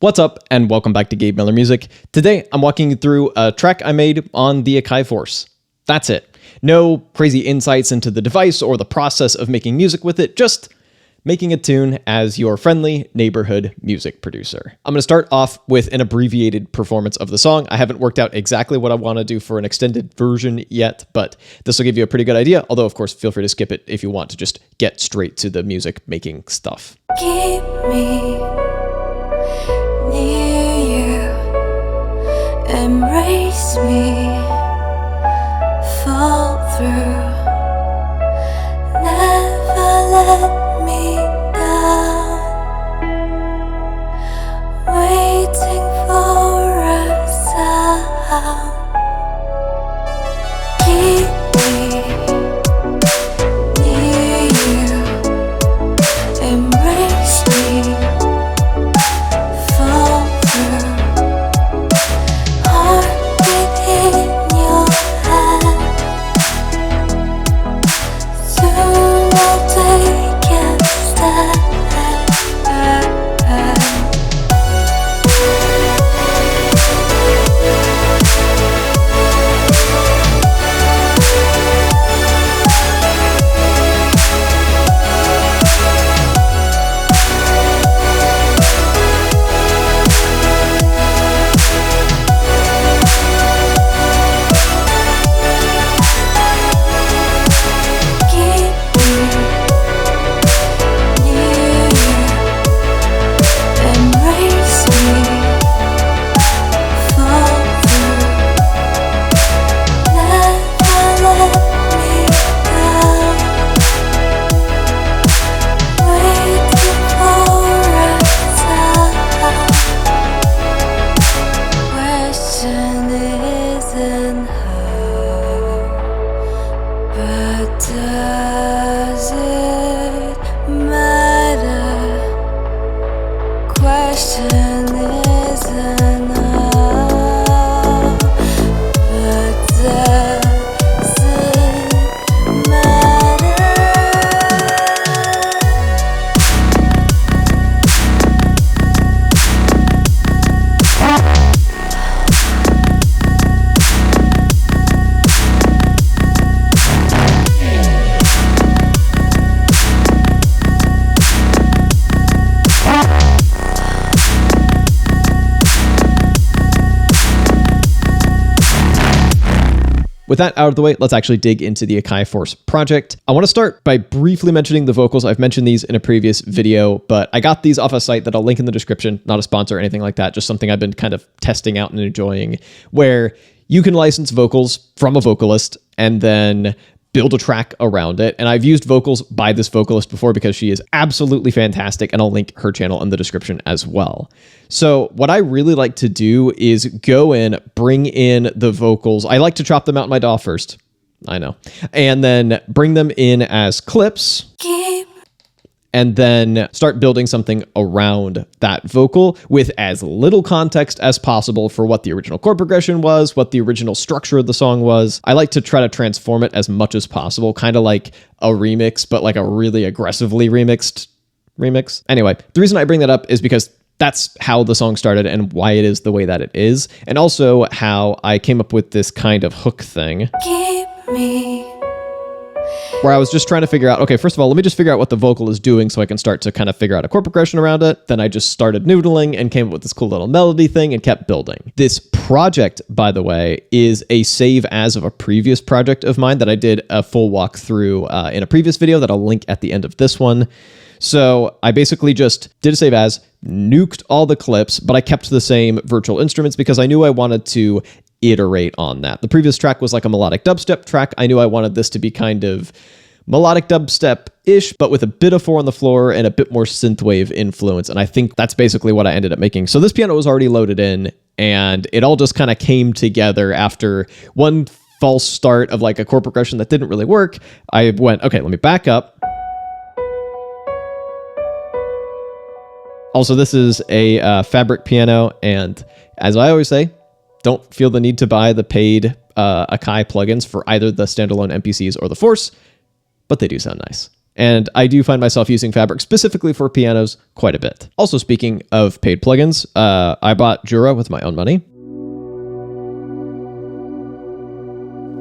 What's up, and welcome back to Gabe Miller Music. Today, I'm walking you through a track I made on the Akai Force. That's it. No crazy insights into the device or the process of making music with it, just making a tune as your friendly neighborhood music producer. I'm going to start off with an abbreviated performance of the song. I haven't worked out exactly what I want to do for an extended version yet, but this will give you a pretty good idea, although of course feel free to skip it if you want to just get straight to the music making stuff. Keep me near you, embrace me, fall through, never let me down, waiting for a sound. Keep me near you, embrace me, fall through, heartbeat in your hand. Soon I'll take a stand. Does it matter? Question isn't how, but does it matter? With that out of the way, let's actually dig into the Akai Force project. I want to start by briefly mentioning the vocals. I've mentioned these in a previous video, but I got these off a site that I'll link in the description, not a sponsor or anything like that, just something I've been kind of testing out and enjoying, where you can license vocals from a vocalist and then build a track around it. And I've used vocals by this vocalist before because she is absolutely fantastic, and I'll link her channel in the description as well. So what I really like to do is go in, bring in the vocals. I like to chop them out in my DAW first. I know. And then bring them in as clips. And then start building something around that vocal with as little context as possible for what the original chord progression was, what the original structure of the song was. I like to try to transform it as much as possible, kind of like a remix, but like a really aggressively remixed remix. Anyway, the reason I bring that up is because that's how the song started and why it is the way that it is, and also how I came up with this kind of hook thing. Keep me. Where I was just trying to figure out, okay, first of all, let me just figure out what the vocal is doing so I can start to kind of figure out a chord progression around it. Then I just started noodling and came up with this cool little melody thing and kept building. This project, by the way, is a save as of a previous project of mine that I did a full walkthrough in a previous video that I'll link at the end of this one. So I basically just did a save as, nuked all the clips, but I kept the same virtual instruments because I knew I wanted to iterate on that. The previous track was like a melodic dubstep track. I knew I wanted this to be kind of melodic dubstep-ish, but with a bit of 4 on the floor and a bit more synthwave influence. And I think that's basically what I ended up making. So this piano was already loaded in, and it all just kind of came together after one false start of like a chord progression that didn't really work. I went, okay, let me back up. Also, this is a fabric piano, and as I always say, don't feel the need to buy the paid Akai plugins for either the standalone MPCs or the Force, but they do sound nice. And I do find myself using Fabric specifically for pianos quite a bit. Also, speaking of paid plugins, I bought Jura with my own money.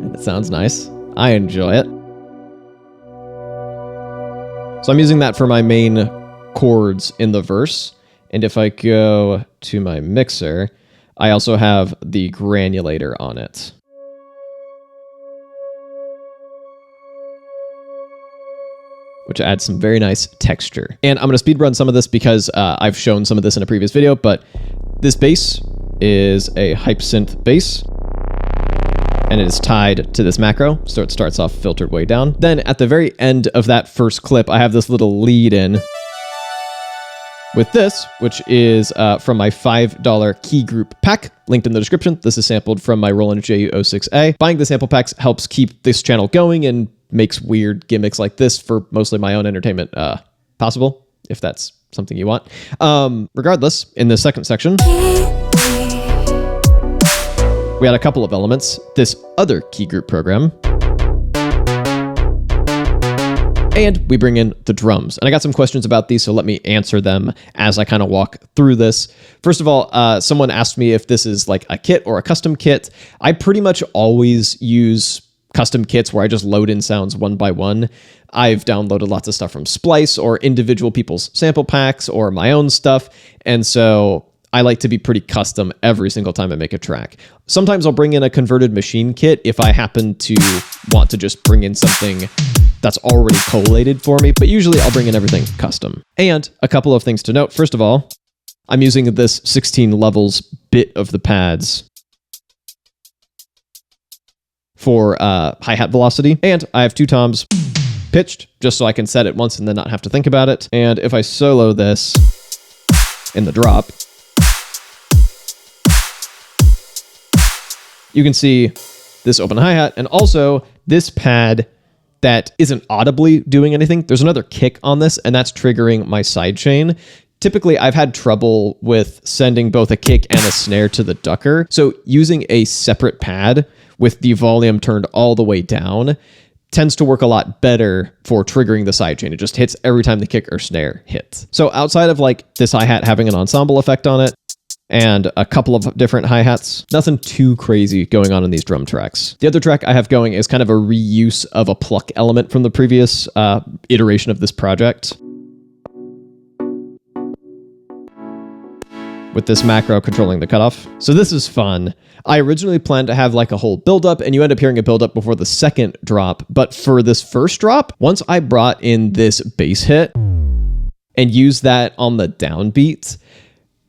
And it sounds nice. I enjoy it. So I'm using that for my main chords in the verse. And if I go to my mixer, I also have the granulator on it. Which adds some very nice texture. And I'm going to speed run some of this because I've shown some of this in a previous video, but this bass is a hype synth bass, and it is tied to this macro, so it starts off filtered way down. Then at the very end of that first clip, I have this little lead in with this, which is from my $5 key group pack, linked in the description. This is sampled from my Roland JU06A. Buying the sample packs helps keep this channel going and makes weird gimmicks like this for mostly my own entertainment possible, if that's something you want. Regardless, in the second section, we had a couple of elements. This other key group program, and we bring in the drums. And I got some questions about these, so let me answer them as I kind of walk through this. First of all, someone asked me if this is like a kit or a custom kit. I pretty much always use custom kits where I just load in sounds one by one. I've downloaded lots of stuff from Splice or individual people's sample packs or my own stuff. And so I like to be pretty custom every single time I make a track. Sometimes I'll bring in a converted machine kit if I happen to want to just bring in something that's already collated for me, but usually I'll bring in everything custom. And a couple of things to note. First of all, I'm using this 16 levels bit of the pads for hi-hat velocity. And I have 2 toms pitched just so I can set it once and then not have to think about it. And if I solo this in the drop, you can see this open hi-hat and also this pad that isn't audibly doing anything. There's another kick on this, and that's triggering my sidechain. Typically, I've had trouble with sending both a kick and a snare to the ducker. So using a separate pad with the volume turned all the way down tends to work a lot better for triggering the sidechain. It just hits every time the kick or snare hits. So outside of like this hi-hat having an ensemble effect on it and a couple of different hi-hats, nothing too crazy going on in these drum tracks. The other track I have going is kind of a reuse of a pluck element from the previous iteration of this project, with this macro controlling the cutoff. So this is fun. I originally planned to have like a whole buildup, and you end up hearing a buildup before the second drop. But for this first drop, once I brought in this bass hit and used that on the downbeat,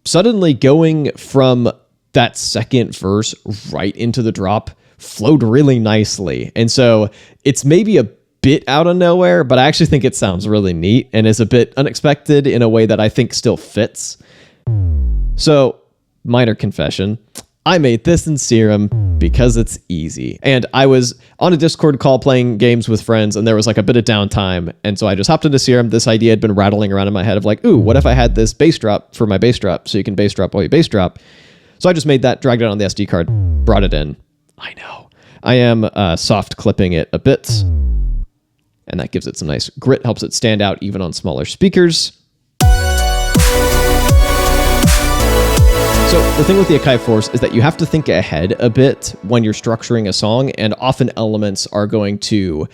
suddenly going from that second verse right into the drop flowed really nicely. And so it's maybe a bit out of nowhere, but I actually think it sounds really neat and is a bit unexpected in a way that I think still fits. So, minor confession, I made this in Serum because it's easy. And I was on a Discord call playing games with friends, and there was like a bit of downtime. And so I just hopped into Serum. This idea had been rattling around in my head of like, ooh, what if I had this bass drop for my bass drop so you can bass drop while you bass drop? So I just made that, dragged it on the SD card, brought it in. I know. I am soft clipping it a bit, and that gives it some nice grit, helps it stand out even on smaller speakers. So the thing with the Akai Force is that you have to think ahead a bit when you're structuring a song, and often elements are going to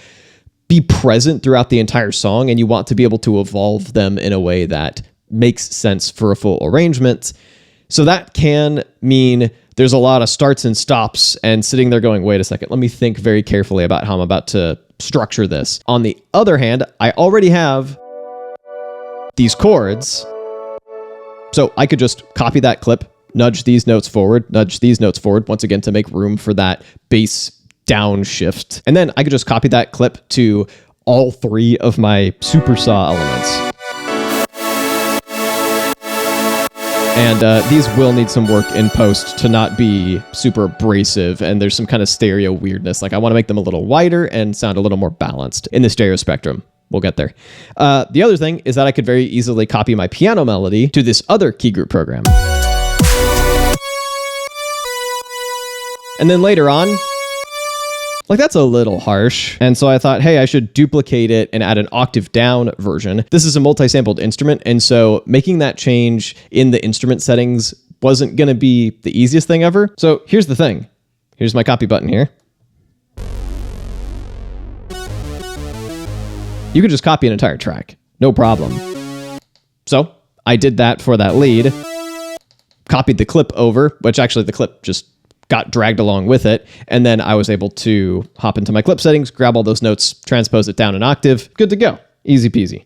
be present throughout the entire song, and you want to be able to evolve them in a way that makes sense for a full arrangement. So that can mean there's a lot of starts and stops and sitting there going, wait a second, let me think very carefully about how I'm about to structure this. On the other hand, I already have these chords, so I could just copy that clip, nudge these notes forward, nudge these notes forward, once again to make room for that bass downshift. And then I could just copy that clip to all 3 of my supersaw elements. And these will need some work in post to not be super abrasive, and there's some kind of stereo weirdness. Like I want to make them a little wider and sound a little more balanced in the stereo spectrum. We'll get there. The other thing is that I could very easily copy my piano melody to this other key group program. And then later on, Like, that's a little harsh. And so I thought, hey, I should duplicate it and add an octave down version. This is a multi-sampled instrument, and so making that change in the instrument settings wasn't going to be the easiest thing ever. So here's the thing. Here's my copy button here. You could just copy an entire track, no problem. So I did that for that lead, copied the clip over, which actually the clip just got dragged along with it. And then I was able to hop into my clip settings, grab all those notes, transpose it down an octave. Good to go. Easy peasy.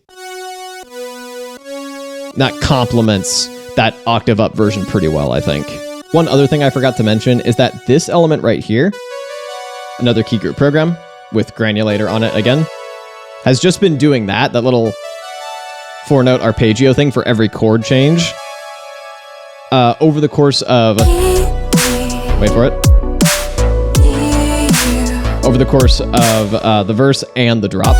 That complements that octave up version pretty well, I think. One other thing I forgot to mention is that this element right here, another key group program with granulator on it again, has just been doing that little 4-note arpeggio thing for every chord change over the course of, wait for it, over the course of the verse and the drop.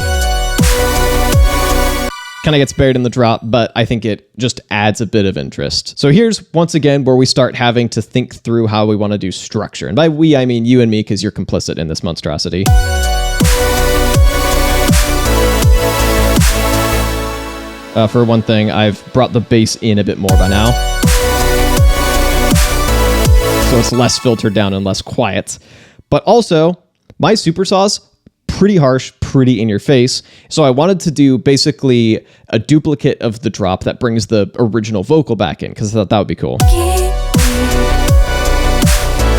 Kind of gets buried in the drop, but I think it just adds a bit of interest. So here's, once again, where we start having to think through how we want to do structure. And by we, I mean you and me, because you're complicit in this monstrosity. For one thing, I've brought the bass in a bit more by now. So it's less filtered down and less quiet. But also, my supersaw's pretty harsh, pretty in your face. So I wanted to do basically a duplicate of the drop that brings the original vocal back in, because I thought that would be cool.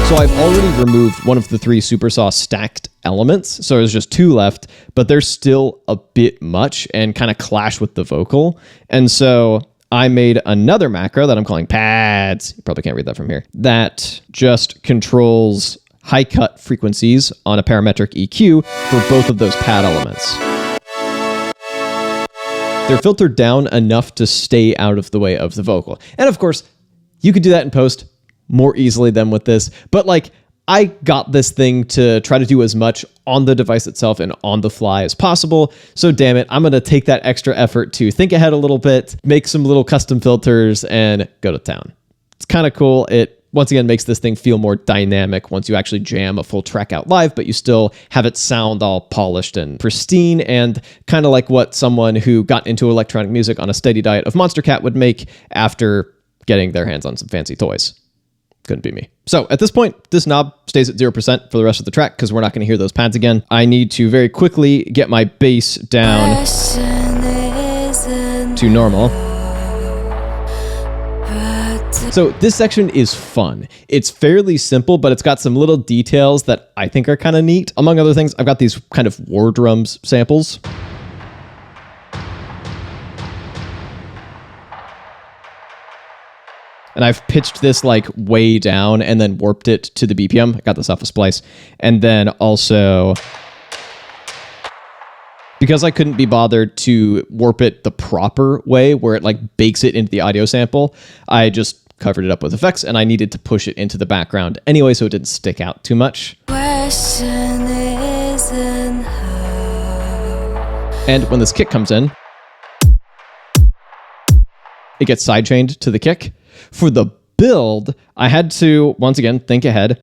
So I've already removed one of the 3 supersaw stacked elements, so there's just 2 left, but they're still a bit much and kind of clash with the vocal. And so I made another macro that I'm calling pads. You probably can't read that from here. That just controls high cut frequencies on a parametric EQ for both of those pad elements. They're filtered down enough to stay out of the way of the vocal. And of course, you could do that in post more easily than with this, but like, I got this thing to try to do as much on the device itself and on the fly as possible. So damn it, I'm going to take that extra effort to think ahead a little bit, make some little custom filters, and go to town. It's kind of cool. It, once again, makes this thing feel more dynamic once you actually jam a full track out live, but you still have it sound all polished and pristine, and kind of like what someone who got into electronic music on a steady diet of Monster Cat would make after getting their hands on some fancy toys. Couldn't be me. So at this point, this knob stays at 0% for the rest of the track because we're not going to hear those pads again. I need to very quickly get my bass down to normal. So this section is fun. It's fairly simple, but it's got some little details that I think are kind of neat. Among other things, I've got these kind of war drums samples. And I've pitched this like way down and then warped it to the BPM. I got this off a splice. And then also, because I couldn't be bothered to warp it the proper way where it like bakes it into the audio sample, I just covered it up with effects, and I needed to push it into the background anyway so it didn't stick out too much. And when this kick comes in, it gets sidechained to the kick. For the build, I had to, once again, think ahead.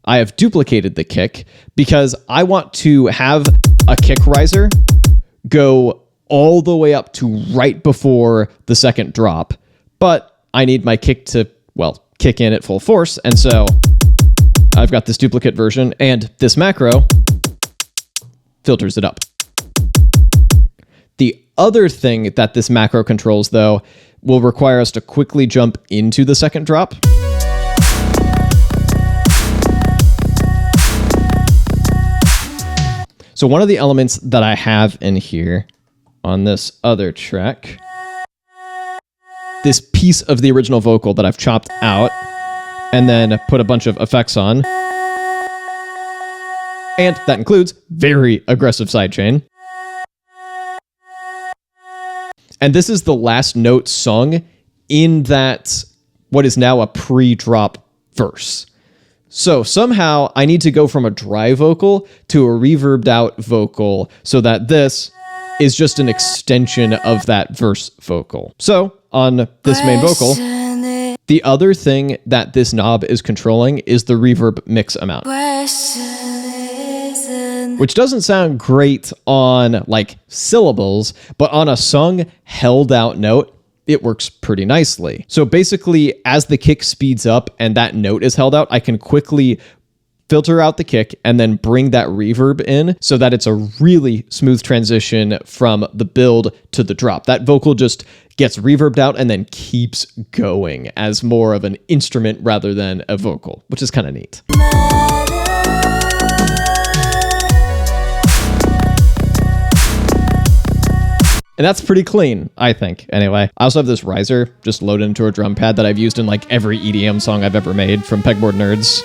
I have duplicated the kick because I want to have a kick riser go all the way up to right before the second drop, but I need my kick to, well, kick in at full force, and so I've got this duplicate version, and this macro filters it up. The other thing that this macro controls, though, will require us to quickly jump into the second drop. So one of the elements that I have in here on this other track, this piece of the original vocal that I've chopped out and then put a bunch of effects on, and that includes very aggressive sidechain. And this is the last note sung in that, what is now a pre-drop verse. So somehow I need to go from a dry vocal to a reverbed out vocal so that this is just an extension of that verse vocal. So on this main vocal, the other thing that this knob is controlling is the reverb mix amount. listen. which doesn't sound great on like syllables, but on a sung held out note, it works pretty nicely. So basically, as the kick speeds up and that note is held out, I can quickly filter out the kick and then bring that reverb in so that it's a really smooth transition from the build to the drop. That vocal just gets reverbed out and then keeps going as more of an instrument rather than a vocal, which is kind of neat. And that's pretty clean, I think, anyway. I also have this riser just loaded into a drum pad that I've used in like every EDM song I've ever made from Pegboard Nerds.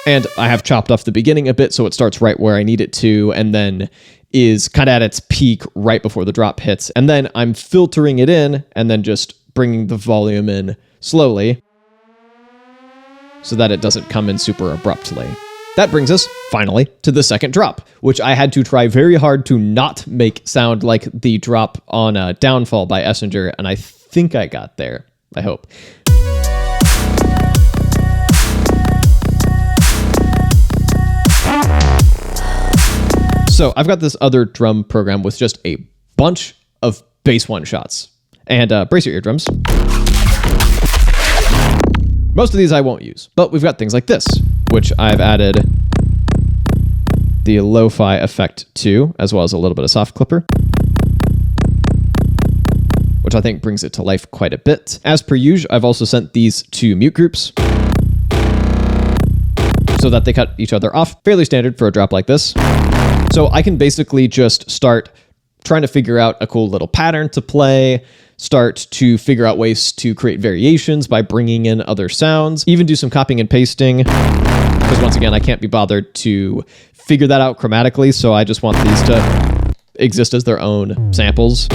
And I have chopped off the beginning a bit so it starts right where I need it to, and then is kind of at its peak right before the drop hits. And then I'm filtering it in and then just bringing the volume in slowly so that it doesn't come in super abruptly. That brings us, finally, to the second drop, which I had to try very hard to not make sound like the drop on Downfall by Essinger, and I think I got there. I hope. So I've got this other drum program with just a bunch of bass one-shots. And brace your eardrums. Most of these I won't use, but we've got things like this, which I've added the lo-fi effect to, as well as a little bit of soft clipper, which I think brings it to life quite a bit. As per usual, I've also sent these to mute groups so that they cut each other off. Fairly standard for a drop like this. So I can basically just start trying to figure out a cool little pattern to play, start to figure out ways to create variations by bringing in other sounds, even do some copying and pasting, because once again, I can't be bothered to figure that out chromatically, so I just want these to exist as their own samples.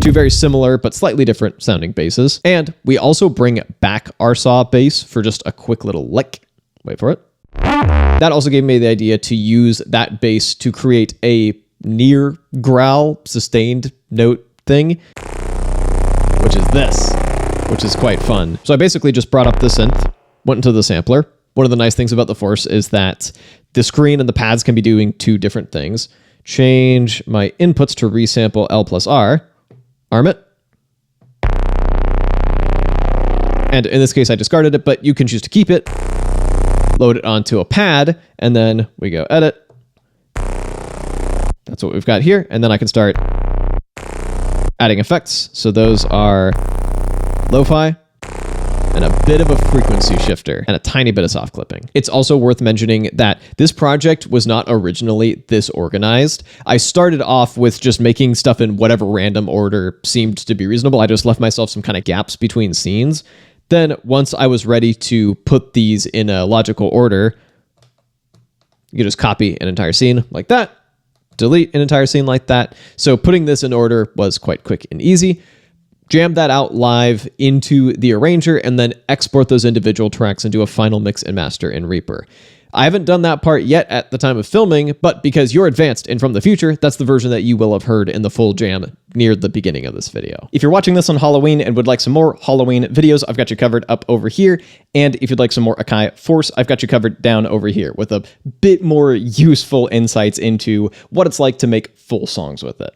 Two very similar but slightly different sounding basses. And we also bring back our saw bass for just a quick little lick. Wait for it. That also gave me the idea to use that bass to create a near growl sustained note thing, which is this, which is quite fun. So I basically just brought up the synth, went into the sampler. One of the nice things about the Force is that the screen and the pads can be doing two different things. Change my inputs to resample L plus R, arm it. And in this case, I discarded it, but you can choose to keep it, load it onto a pad, and then we go edit. That's what we've got here. And then I can start adding effects. So those are lo-fi and a bit of a frequency shifter and a tiny bit of soft clipping. It's also worth mentioning that this project was not originally this organized. I started off with just making stuff in whatever random order seemed to be reasonable. I just left myself some kind of gaps between scenes. Then once I was ready to put these in a logical order, you just copy an entire scene like that, delete an entire scene like that. So putting this in order was quite quick and easy. Jam that out live into the arranger and then export those individual tracks into a final mix and master in Reaper. I haven't done that part yet at the time of filming, but because you're advanced and from the future, that's the version that you will have heard in the full jam near the beginning of this video. If you're watching this on Halloween and would like some more Halloween videos, I've got you covered up over here. And if you'd like some more Akai Force, I've got you covered down over here with a bit more useful insights into what it's like to make full songs with it.